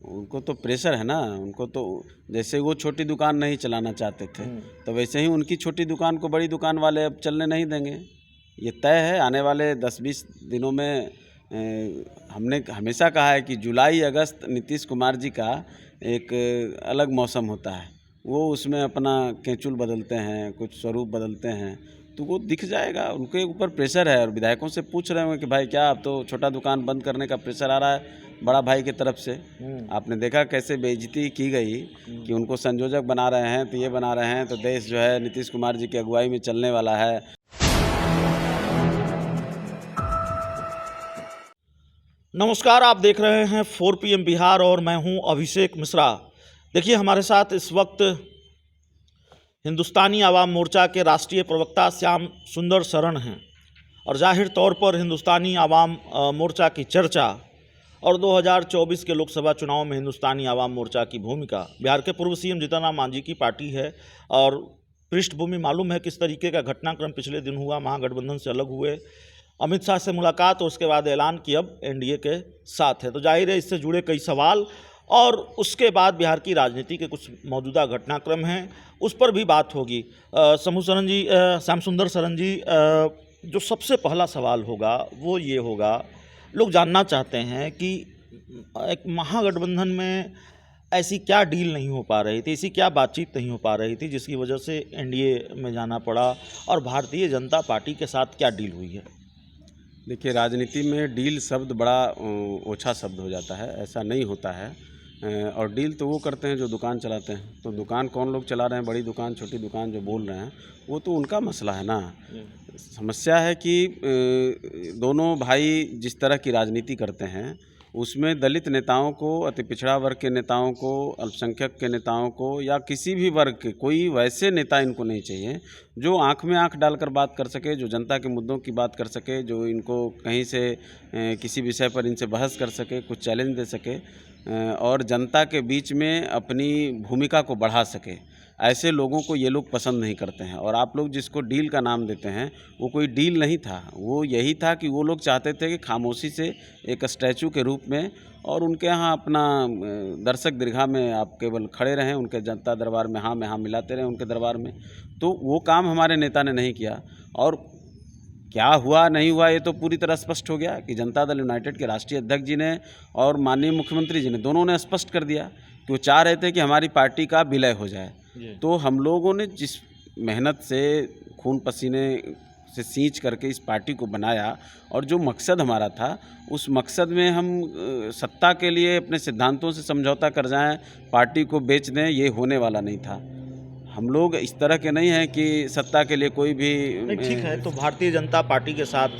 उनको तो प्रेशर है ना, उनको तो जैसे वो छोटी दुकान नहीं चलाना चाहते थे तो वैसे ही उनकी छोटी दुकान को बड़ी दुकान वाले अब चलने नहीं देंगे। ये तय है। आने वाले 10-20 दिनों में हमने हमेशा कहा है कि जुलाई अगस्त नीतीश कुमार जी का एक अलग मौसम होता है। वो उसमें अपना केंचुल बदलते हैं, कुछ स्वरूप बदलते हैं, तो वो दिख जाएगा। उनके ऊपर प्रेशर है और विधायकों से पूछ रहे होंगे कि भाई क्या अब तो छोटा दुकान बंद करने का प्रेशर आ रहा है बड़ा भाई की तरफ से। आपने देखा कैसे बेइज्जती की गई कि उनको संयोजक बना रहे हैं तो ये बना रहे हैं, तो देश जो है नीतीश कुमार जी की अगुवाई में चलने वाला है। नमस्कार, आप देख रहे हैं 4 PM बिहार और मैं हूं अभिषेक मिश्रा। देखिए, हमारे साथ इस वक्त हिंदुस्तानी आवाम मोर्चा के राष्ट्रीय प्रवक्ता श्याम सुंदर शरण हैं और जाहिर तौर पर हिंदुस्तानी आवाम मोर्चा की चर्चा और 2024 के लोकसभा चुनाव में हिंदुस्तानी आवाम मोर्चा की भूमिका, बिहार के पूर्व सीएम जीतन राम मांझी की पार्टी है और पृष्ठभूमि मालूम है किस तरीके का घटनाक्रम पिछले दिन हुआ। महागठबंधन से अलग हुए, अमित शाह से मुलाकात और उसके बाद ऐलान कि अब एनडीए के साथ है, तो जाहिर है इससे जुड़े कई सवाल और उसके बाद बिहार की राजनीति के कुछ मौजूदा घटनाक्रम हैं, उस पर भी बात होगी। समूह शरण जी, श्याम सुंदर शरण जी, जो सबसे पहला सवाल होगा वो ये होगा, लोग जानना चाहते हैं कि एक महागठबंधन में ऐसी क्या डील नहीं हो पा रही थी, ऐसी क्या बातचीत नहीं हो पा रही थी जिसकी वजह से एनडीए में जाना पड़ा, और भारतीय जनता पार्टी के साथ क्या डील हुई है? देखिए, राजनीति में डील शब्द बड़ा ओछा शब्द हो जाता है, ऐसा नहीं होता है। और डील तो वो करते हैं जो दुकान चलाते हैं। तो दुकान कौन लोग चला रहे हैं, बड़ी दुकान छोटी दुकान जो बोल रहे हैं, वो तो उनका मसला है ना। समस्या है कि दोनों भाई जिस तरह की राजनीति करते हैं उसमें दलित नेताओं को, अति पिछड़ा वर्ग के नेताओं को, अल्पसंख्यक के नेताओं को या किसी भी वर्ग के कोई वैसे नेता इनको नहीं चाहिए जो आंख में आंख डालकर बात कर सके, जो जनता के मुद्दों की बात कर सके, जो इनको कहीं से किसी विषय पर इनसे बहस कर सके, कुछ चैलेंज दे सके और जनता के बीच में अपनी भूमिका को बढ़ा सके। ऐसे लोगों को ये लोग पसंद नहीं करते हैं। और आप लोग जिसको डील का नाम देते हैं वो कोई डील नहीं था, वो यही था कि वो लोग चाहते थे कि खामोशी से एक स्टैचू के रूप में और उनके यहाँ अपना दर्शक दीर्घा में आप केवल खड़े रहें, उनके जनता दरबार में हाँ मिलाते रहें उनके दरबार में। तो वो काम हमारे नेता ने नहीं किया। और क्या हुआ नहीं हुआ ये तो पूरी तरह स्पष्ट हो गया कि जनता दल यूनाइटेड के राष्ट्रीय अध्यक्ष जी ने और माननीय मुख्यमंत्री जी ने, दोनों ने स्पष्ट कर दिया कि वो चाह रहे थे कि हमारी पार्टी का विलय हो जाए। तो हम लोगों ने जिस मेहनत से, खून पसीने से सींच करके इस पार्टी को बनाया और जो मकसद हमारा था, उस मकसद में हम सत्ता के लिए अपने सिद्धांतों से समझौता कर जाएं, पार्टी को बेच दें, ये होने वाला नहीं था। हम लोग इस तरह के नहीं हैं कि सत्ता के लिए कोई भी नहीं, ठीक है। तो भारतीय जनता पार्टी के साथ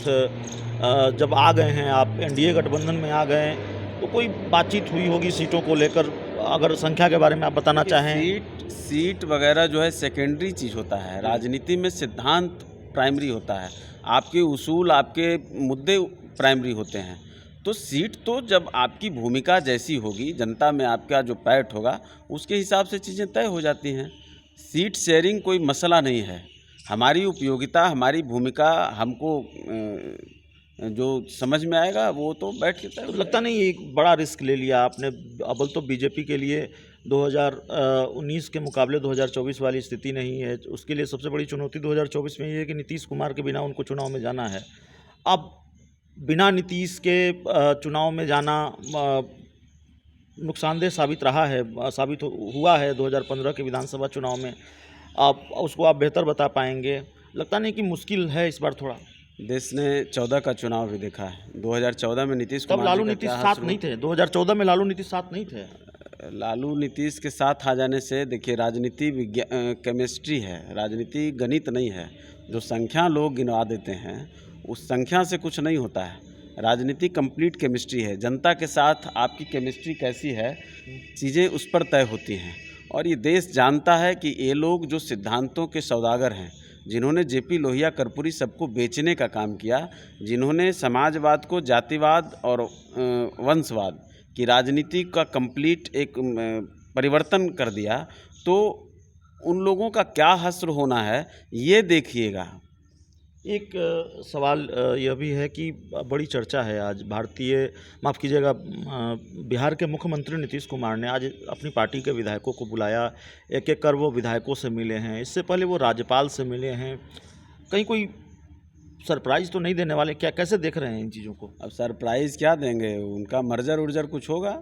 जब आ गए हैं आप, एनडीए गठबंधन में आ गए, तो कोई बातचीत हुई होगी सीटों को लेकर, अगर संख्या के बारे में आप बताना चाहें। सीट वगैरह जो है सेकेंडरी चीज़ होता है। राजनीति में सिद्धांत प्राइमरी होता है, आपके उसूल, आपके मुद्दे प्राइमरी होते हैं। तो सीट तो जब आपकी भूमिका जैसी होगी, जनता में आपका जो पैठ होगा, उसके हिसाब से चीज़ें तय हो जाती हैं। सीट शेयरिंग कोई मसला नहीं है। हमारी उपयोगिता, हमारी भूमिका, हमको जो समझ में आएगा वो तो बैठ के तय। तो लगता नहीं एक बड़ा रिस्क ले लिया आपने? अव्वल तो बीजेपी के लिए 2019 के मुकाबले 2024 वाली स्थिति नहीं है। उसके लिए सबसे बड़ी चुनौती 2024 में ये है कि नीतीश कुमार के बिना उनको चुनाव में जाना है। अब बिना नीतीश के चुनाव में जाना नुकसानदेह साबित रहा है, साबित हुआ है 2015 के विधानसभा चुनाव में। आप उसको आप बेहतर बता पाएंगे। लगता नहीं कि मुश्किल है इस बार थोड़ा? देश ने 14 का चुनाव भी देखा है। 2014 में नीतीश कुमार, तब लालू नीतीश साथ नहीं थे। 2014 में लालू नीतीश साथ नहीं थे। लालू नीतीश के साथ आ जाने से, देखिए, राजनीति केमिस्ट्री है, राजनीति गणित नहीं है। जो संख्या लोग गिनवा देते हैं उस संख्या से कुछ नहीं होता है। राजनीति कंप्लीट केमिस्ट्री है। जनता के साथ आपकी केमिस्ट्री कैसी है, चीज़ें उस पर तय होती हैं। और ये देश जानता है कि ये लोग जो सिद्धांतों के सौदागर हैं, जिन्होंने जेपी लोहिया कर्पूरी सबको बेचने का काम किया, जिन्होंने समाजवाद को जातिवाद और वंशवाद की राजनीति का कंप्लीट एक परिवर्तन कर दिया, तो उन लोगों का क्या हश्र होना है ये देखिएगा। एक सवाल यह भी है कि बड़ी चर्चा है आज माफ़ कीजिएगा, बिहार के मुख्यमंत्री नीतीश कुमार ने आज अपनी पार्टी के विधायकों को बुलाया, एक एक कर वो विधायकों से मिले हैं, इससे पहले वो राज्यपाल से मिले हैं। कहीं कोई सरप्राइज़ तो नहीं देने वाले क्या? कैसे देख रहे हैं इन चीज़ों को? अब सरप्राइज़ क्या देंगे, उनका मर्जर उर्जर कुछ होगा,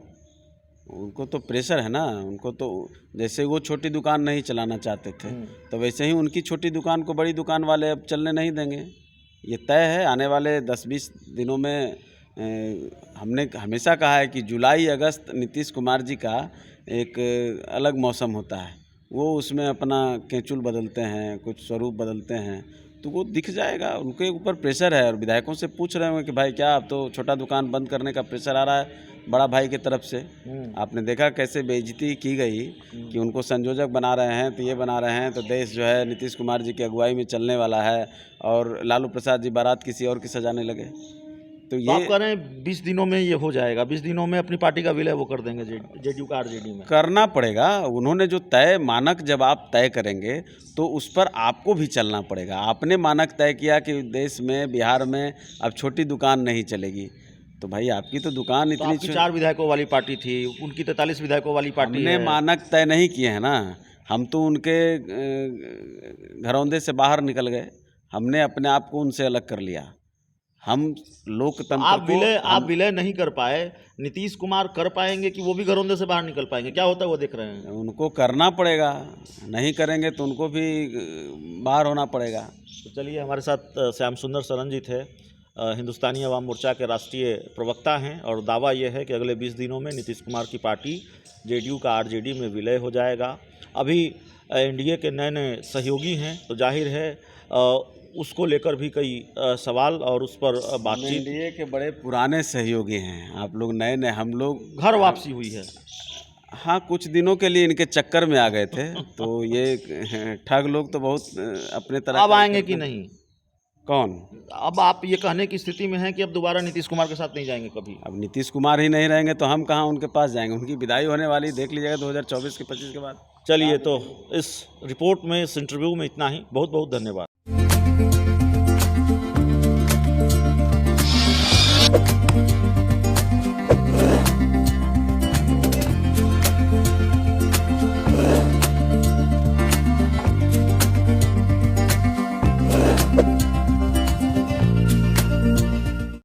उनको तो प्रेशर है ना, उनको तो जैसे वो छोटी दुकान नहीं चलाना चाहते थे तो वैसे ही उनकी छोटी दुकान को बड़ी दुकान वाले अब चलने नहीं देंगे। ये तय है, आने वाले 10-20 दिनों में हमने हमेशा कहा है कि जुलाई अगस्त नीतीश कुमार जी का एक अलग मौसम होता है, वो उसमें अपना केंचुल बदलते हैं, कुछ स्वरूप बदलते हैं, तो वो दिख जाएगा। उनके ऊपर प्रेशर है और विधायकों से पूछ रहे होंगे कि भाई क्या अब तो छोटा दुकान बंद करने का प्रेशर आ रहा है बड़ा भाई की तरफ से। आपने देखा कैसे बेइज्जती की गई कि उनको संयोजक बना रहे हैं, तो ये बना रहे हैं, तो देश जो है नीतीश कुमार जी की अगुवाई में चलने वाला है और लालू प्रसाद जी बारात किसी और की सजाने लगे। तो तो आप ये कह रहे हैं 20 दिनों में ये हो जाएगा, 20 दिनों में अपनी पार्टी का विलय वो कर देंगे जेडीयू का आरजेडी में? करना पड़ेगा। उन्होंने जो तय मानक जब आप तय करेंगे तो उस पर आपको भी चलना पड़ेगा। आपने मानक तय किया कि देश में, बिहार में अब छोटी दुकान नहीं चलेगी, तो भाई आपकी तो दुकान तो इतनी आपकी 4 विधायकों वाली पार्टी थी, उनकी 43 विधायकों वाली पार्टी हमने है। मानक तय नहीं किए हैं ना, हम तो उनके घरौंदे से बाहर निकल गए, हमने अपने आप को उनसे अलग कर लिया। हम लोकतंत्र आप विलय नहीं कर पाए, नीतीश कुमार कर पाएंगे कि वो भी घरौंदे से बाहर निकल पाएंगे? क्या होता है वो देख रहे हैं? उनको करना पड़ेगा, नहीं करेंगे तो उनको भी बाहर होना पड़ेगा। तो चलिए, हमारे साथ श्याम सुंदर शरण जी थे, हिंदुस्तानी अवाम मोर्चा के राष्ट्रीय प्रवक्ता हैं, और दावा ये है कि अगले 20 दिनों में नीतीश कुमार की पार्टी जेडीयू का आरजेडी में विलय हो जाएगा। अभी एनडीए के नए नए सहयोगी हैं, तो जाहिर है उसको लेकर भी कई सवाल और उस पर बातचीत। एनडीए के बड़े पुराने सहयोगी हैं, आप लोग नए नए, हम लोग घर वापसी हुई है। हाँ, कुछ दिनों के लिए इनके चक्कर में आ गए थे तो ये ठग लोग तो बहुत अपने तरह अब का आएंगे कि नहीं? कौन? अब आप ये कहने की स्थिति में हैं कि अब दोबारा नीतीश कुमार के साथ नहीं जाएंगे कभी? अब नीतीश कुमार ही नहीं रहेंगे तो हम कहाँ उनके पास जाएंगे? उनकी विदाई होने वाली, देख लीजिएगा 2024 के 25 के बाद। चलिए, तो इस रिपोर्ट में, इस इंटरव्यू में इतना ही। बहुत बहुत धन्यवाद।